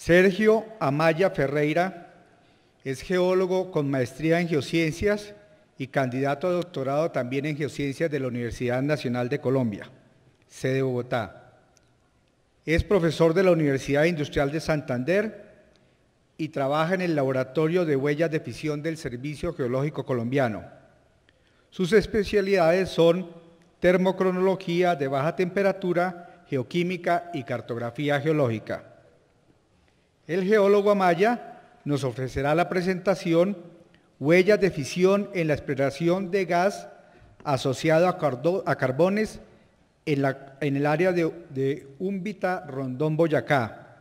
Sergio Amaya Ferreira es geólogo con maestría en geociencias y candidato a doctorado también en geociencias de la Universidad Nacional de Colombia, sede Bogotá. Es profesor de la Universidad Industrial de Santander y trabaja en el Laboratorio de Huellas de Fisión del Servicio Geológico Colombiano. Sus especialidades son termocronología de baja temperatura, geoquímica y cartografía geológica. El geólogo Amaya nos ofrecerá la presentación Huellas de fisión en la exploración de gas asociado a carbones en el área de Úmbita, Rondón, Boyacá,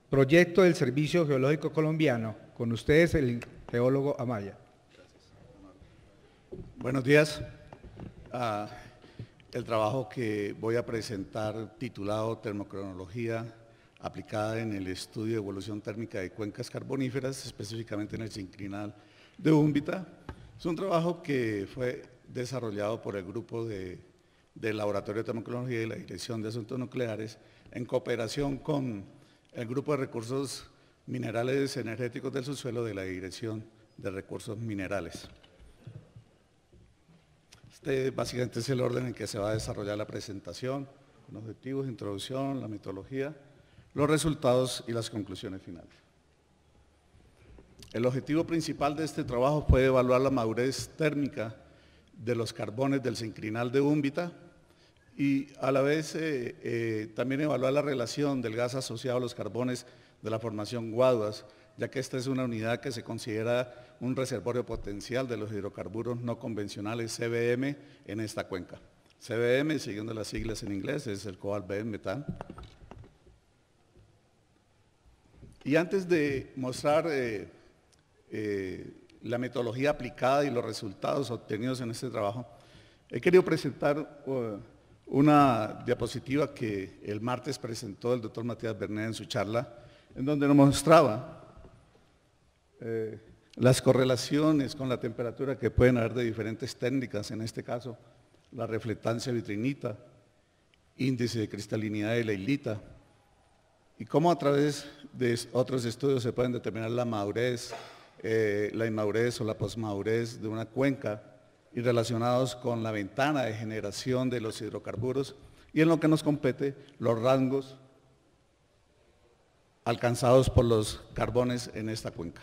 proyecto del Servicio Geológico Colombiano. Con ustedes el geólogo Amaya. Buenos días. El trabajo que voy a presentar, titulado Termocronología aplicada en el estudio de evolución térmica de cuencas carboníferas, específicamente en el sinclinal de Úmbita, es un trabajo que fue desarrollado por el grupo del Laboratorio de Termocronología y la Dirección de Asuntos Nucleares en cooperación con el Grupo de Recursos Minerales Energéticos del Subsuelo de la Dirección de Recursos Minerales. Este básicamente es el orden en que se va a desarrollar la presentación, con objetivos, introducción, la metodología, los resultados y las conclusiones finales. El objetivo principal de este trabajo fue evaluar la madurez térmica de los carbones del sinclinal de Úmbita y a la vez también evaluar la relación del gas asociado a los carbones de la formación Guaduas, ya que esta es una unidad que se considera un reservorio potencial de los hidrocarburos no convencionales CBM en esta cuenca. CBM, siguiendo las siglas en inglés, es el Coal Bed Methane. Y antes de mostrar la metodología aplicada y los resultados obtenidos en este trabajo, he querido presentar una diapositiva que el martes presentó el doctor Matías Bernet en su charla, en donde nos mostraba las correlaciones con la temperatura que pueden haber de diferentes técnicas, en este caso la reflectancia vitrinita, índice de cristalinidad de la hilita, y cómo a través de otros estudios se pueden determinar la madurez, la inmadurez o la posmadurez de una cuenca y relacionados con la ventana de generación de los hidrocarburos y en lo que nos compete los rangos alcanzados por los carbones en esta cuenca.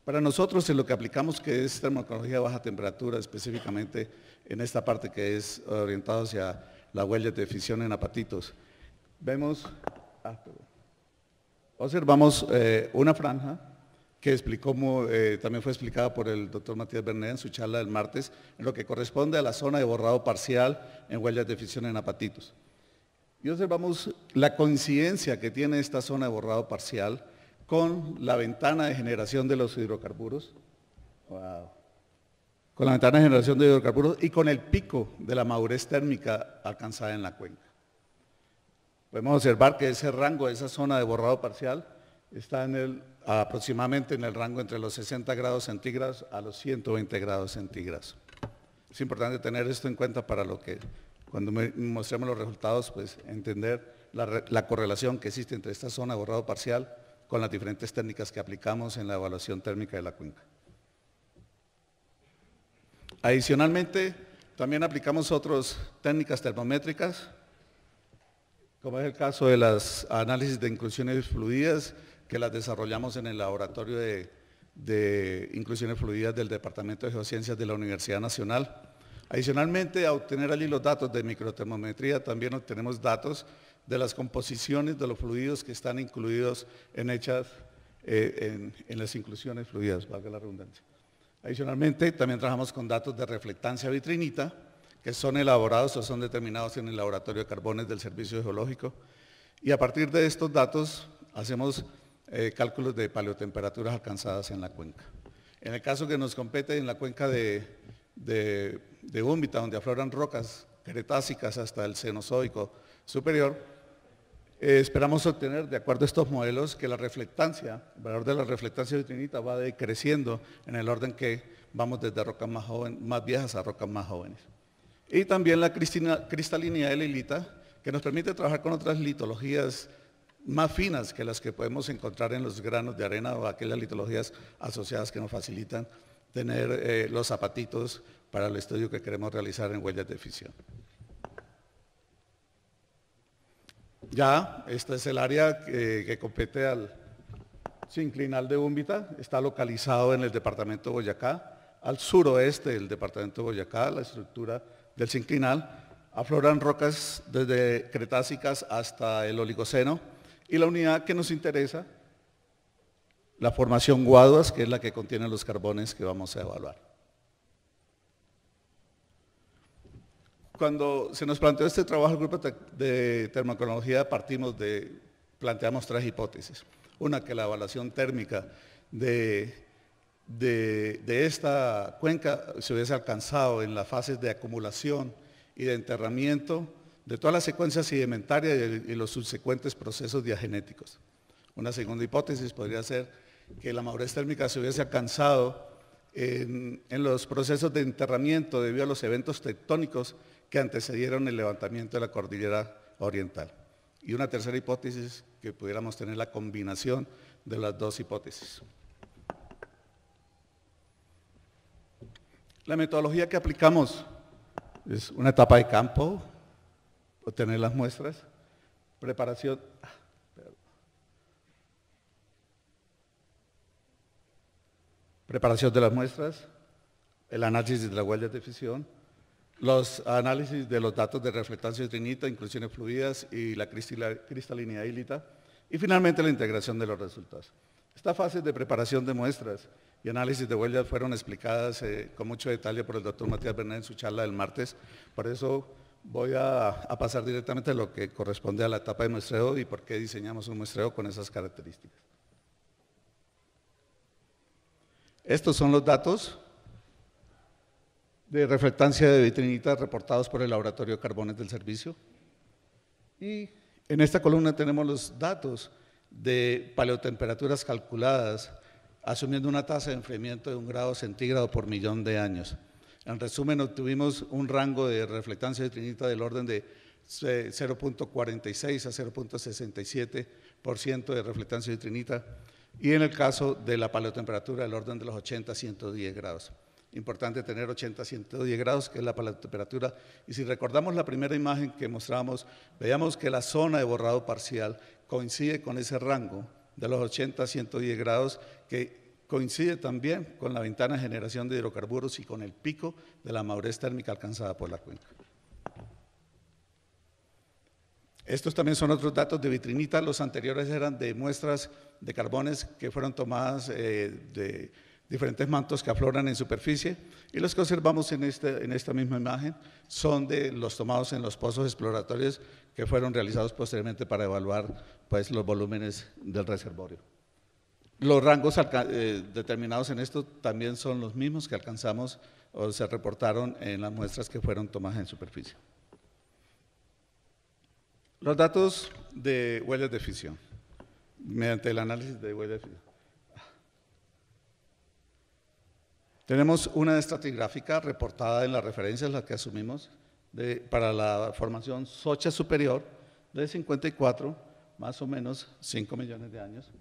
Para nosotros en lo que aplicamos, que es termocronología de baja temperatura, específicamente en esta parte que es orientada hacia las huellas de fisión en apatitos, observamos una franja que también fue explicada por el doctor Matías Bernet en su charla del martes, en lo que corresponde a la zona de borrado parcial en huellas de fisión en apatitos. Y observamos la coincidencia que tiene esta zona de borrado parcial con la ventana de generación de los hidrocarburos, con la ventana de generación de hidrocarburos y con el pico de la madurez térmica alcanzada en la cuenca. Podemos observar que ese rango, esa zona de borrado parcial, está aproximadamente en el rango entre los 60 grados centígrados a los 120 grados centígrados. Es importante tener esto en cuenta para cuando mostremos los resultados, pues entender la correlación que existe entre esta zona de borrado parcial con las diferentes técnicas que aplicamos en la evaluación térmica de la cuenca. Adicionalmente, también aplicamos otras técnicas termométricas, como es el caso de las análisis de inclusiones fluidas, que las desarrollamos en el laboratorio de inclusiones fluidas del Departamento de Geociencias de la Universidad Nacional. Adicionalmente, a obtener allí los datos de microtermometría, también obtenemos datos de las composiciones de los fluidos que están incluidos en las inclusiones fluidas, valga la redundancia. Adicionalmente, también trabajamos con datos de reflectancia vitrinita, que son elaborados o son determinados en el laboratorio de carbones del Servicio Geológico. Y a partir de estos datos hacemos cálculos de paleotemperaturas alcanzadas en la cuenca. En el caso que nos compete en la cuenca de Úmbita, donde afloran rocas cretácicas hasta el Cenozoico superior, esperamos obtener, de acuerdo a estos modelos, que la reflectancia, el valor de la reflectancia vitrinita va decreciendo en el orden que vamos desde rocas más viejas a rocas más jóvenes. Y también la cristalinidad de la hilita, que nos permite trabajar con otras litologías más finas que las que podemos encontrar en los granos de arena o aquellas litologías asociadas que nos facilitan tener los zapatitos para el estudio que queremos realizar en huellas de fisión. Ya, este es el área que compete al sinclinal de Úmbita, está localizado en el departamento de Boyacá, al suroeste del departamento de Boyacá, la estructura del sinclinal. Afloran rocas desde cretácicas hasta el Oligoceno, y la unidad que nos interesa, la formación Guaduas, que es la que contiene los carbones que vamos a evaluar. Cuando se nos planteó este trabajo, el grupo de termocronología planteamos tres hipótesis. Una, que la evaluación térmica de esta cuenca se hubiese alcanzado en las fases de acumulación y de enterramiento de toda la secuencia sedimentaria y los subsecuentes procesos diagenéticos. Una segunda hipótesis podría ser que la madurez térmica se hubiese alcanzado en los procesos de enterramiento debido a los eventos tectónicos que antecedieron el levantamiento de la cordillera oriental. Y una tercera hipótesis, que pudiéramos tener la combinación de las dos hipótesis. La metodología que aplicamos es una etapa de campo, obtener las muestras, preparación de las muestras, el análisis de las huellas de fisión, los análisis de los datos de reflectancia vitrinita, inclusiones fluidas y la cristalinidad ílita, y finalmente la integración de los resultados. Estas fases de preparación de muestras y análisis de huellas fueron explicadas con mucho detalle por el doctor Matías Bernet en su charla del martes, por eso voy a pasar directamente a lo que corresponde a la etapa de muestreo y por qué diseñamos un muestreo con esas características. Estos son los datos de reflectancia de vitrinita reportados por el Laboratorio de Carbones del Servicio. Y en esta columna tenemos los datos de paleotemperaturas calculadas, asumiendo una tasa de enfriamiento de 1 grado centígrado por millón de años. En resumen, obtuvimos un rango de reflectancia vitrinita del orden de 0.46 a 0.67% de reflectancia vitrinita, y en el caso de la paleotemperatura del orden de los 80 a 110 grados. Importante tener 80 a 110 grados, que es la paleotemperatura, y si recordamos la primera imagen que mostramos, veíamos que la zona de borrado parcial coincide con ese rango de los 80 a 110 grados, que coincide también con la ventana de generación de hidrocarburos y con el pico de la madurez térmica alcanzada por la cuenca. Estos también son otros datos de vitrinita. Los anteriores eran de muestras de carbones que fueron tomadas de diferentes mantos que afloran en superficie, y los que observamos en esta misma imagen son de los tomados en los pozos exploratorios que fueron realizados posteriormente para evaluar pues, los volúmenes del reservorio. Los rangos determinados en esto también son los mismos que alcanzamos o se reportaron en las muestras que fueron tomadas en superficie. Los datos de huellas de fisión, mediante el análisis de huellas de fisión. Tenemos una estratigráfica reportada en las referencias, las que asumimos, para la formación Socha superior de 54, más o menos 5 millones de años.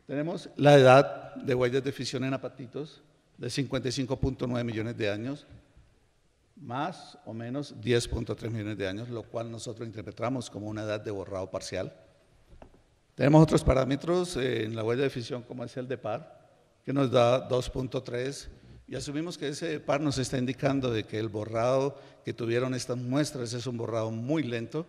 Tenemos la edad de huellas de fisión en apatitos de 55.9 millones de años, más o menos 10.3 millones de años, lo cual nosotros interpretamos como una edad de borrado parcial. Tenemos otros parámetros en la huella de fisión, como es el de par, que nos da 2.3, y asumimos que ese par nos está indicando de que el borrado que tuvieron estas muestras es un borrado muy lento,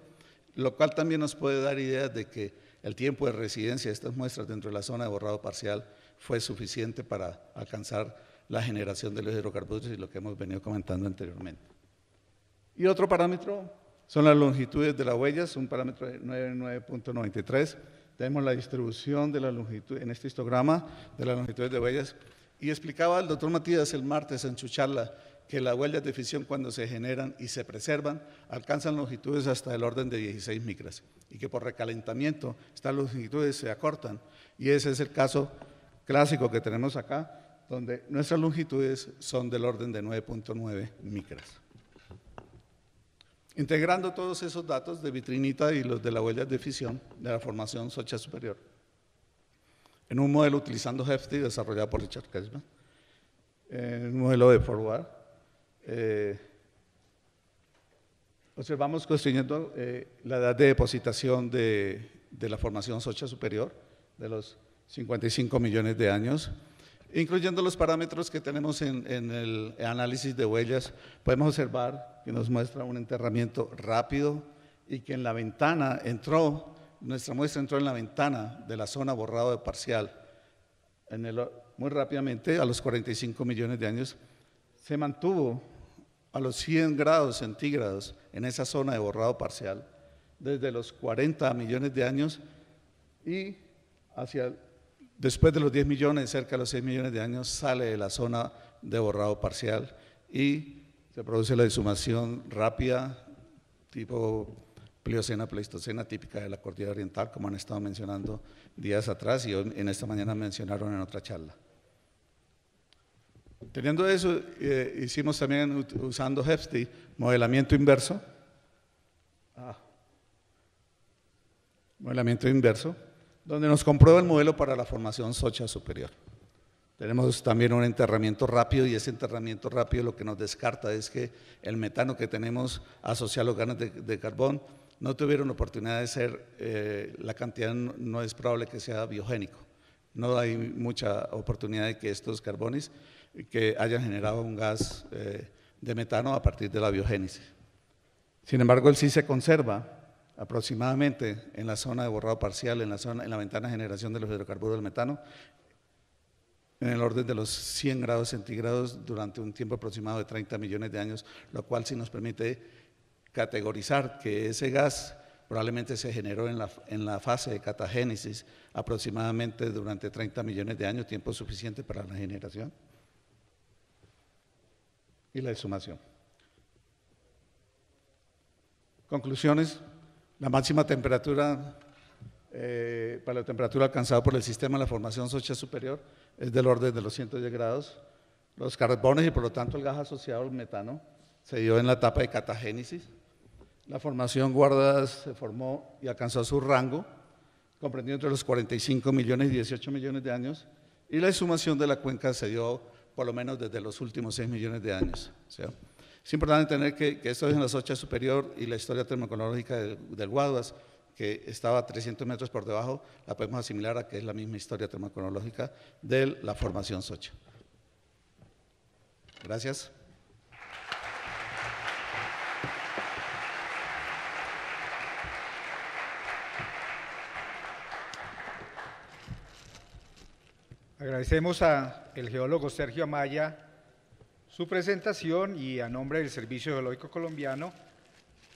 lo cual también nos puede dar ideas de que el tiempo de residencia de estas muestras dentro de la zona de borrado parcial fue suficiente para alcanzar la generación de los hidrocarburos y lo que hemos venido comentando anteriormente. Y otro parámetro son las longitudes de las huellas, un parámetro de 9.93. Tenemos la distribución de la longitud en este histograma de las longitudes de huellas, y explicaba el doctor Matías el martes en su charla que las huellas de fisión, cuando se generan y se preservan, alcanzan longitudes hasta el orden de 16 micras, y que por recalentamiento estas longitudes se acortan, y ese es el caso clásico que tenemos acá, donde nuestras longitudes son del orden de 9.9 micras. integrando todos esos datos de vitrinita y los de la huella de fisión de la formación Socha Superior, en un modelo utilizando Hefty desarrollado por Richard Kesman, en un modelo de forward. Observamos construyendo la edad de depositación de la formación Socha Superior, de los 55 millones de años, incluyendo los parámetros que tenemos en el análisis de huellas. Podemos observar que nos muestra un enterramiento rápido y que en la ventana entró, nuestra muestra entró en la ventana de la zona borrado de parcial. Muy rápidamente, a los 45 millones de años, se mantuvo a los 100 grados centígrados en esa zona de borrado parcial, desde los 40 millones de años y después de los 10 millones, cerca de los 6 millones de años, sale de la zona de borrado parcial y se produce la exhumación rápida, tipo Pliocena, Pleistocena, típica de la cordillera oriental, como han estado mencionando días atrás y hoy, en esta mañana mencionaron en otra charla. Teniendo eso, hicimos también, usando Hefty, modelamiento inverso. Modelamiento inverso, donde nos comprueba el modelo para la formación Socha Superior. Tenemos también un enterramiento rápido y ese enterramiento rápido lo que nos descarta es que el metano que tenemos asociado a los ganos de carbón no tuvieron oportunidad de ser, la cantidad no es probable que sea biogénico. No hay mucha oportunidad de que estos carbones que hayan generado un gas de metano a partir de la biogénesis. Sin embargo, él sí se conserva aproximadamente en la zona de borrado parcial, en la ventana de generación de los hidrocarburos del metano, en el orden de los 100 grados centígrados durante un tiempo aproximado de 30 millones de años, lo cual sí nos permite categorizar que ese gas probablemente se generó en la fase de catagénesis aproximadamente durante 30 millones de años, tiempo suficiente para la generación y la exhumación. Conclusiones: la máxima temperatura, para la temperatura alcanzada por el sistema de la formación Socha Superior es del orden de los 110 grados. Los carbones y por lo tanto el gas asociado al metano se dio en la etapa de catagénesis. La formación Guardas se formó y alcanzó su rango, comprendido entre los 45 millones y 18 millones de años, y la exhumación de la cuenca se dio por lo menos desde los últimos 6 millones de años. ¿Sí? Es importante entender que esto es en la Socha Superior y la historia termocronológica del Guaduas, que estaba a 300 metros por debajo, la podemos asimilar a que es la misma historia termocronológica de la formación Socha. Gracias. Agradecemos al geólogo Sergio Amaya su presentación y a nombre del Servicio Geológico Colombiano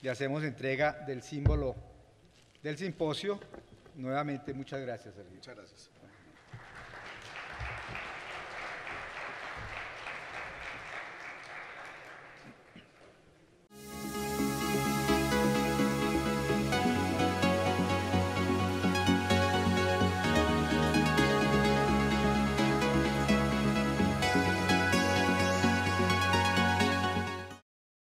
le hacemos entrega del símbolo del simposio. Nuevamente, muchas gracias, Sergio. Muchas gracias.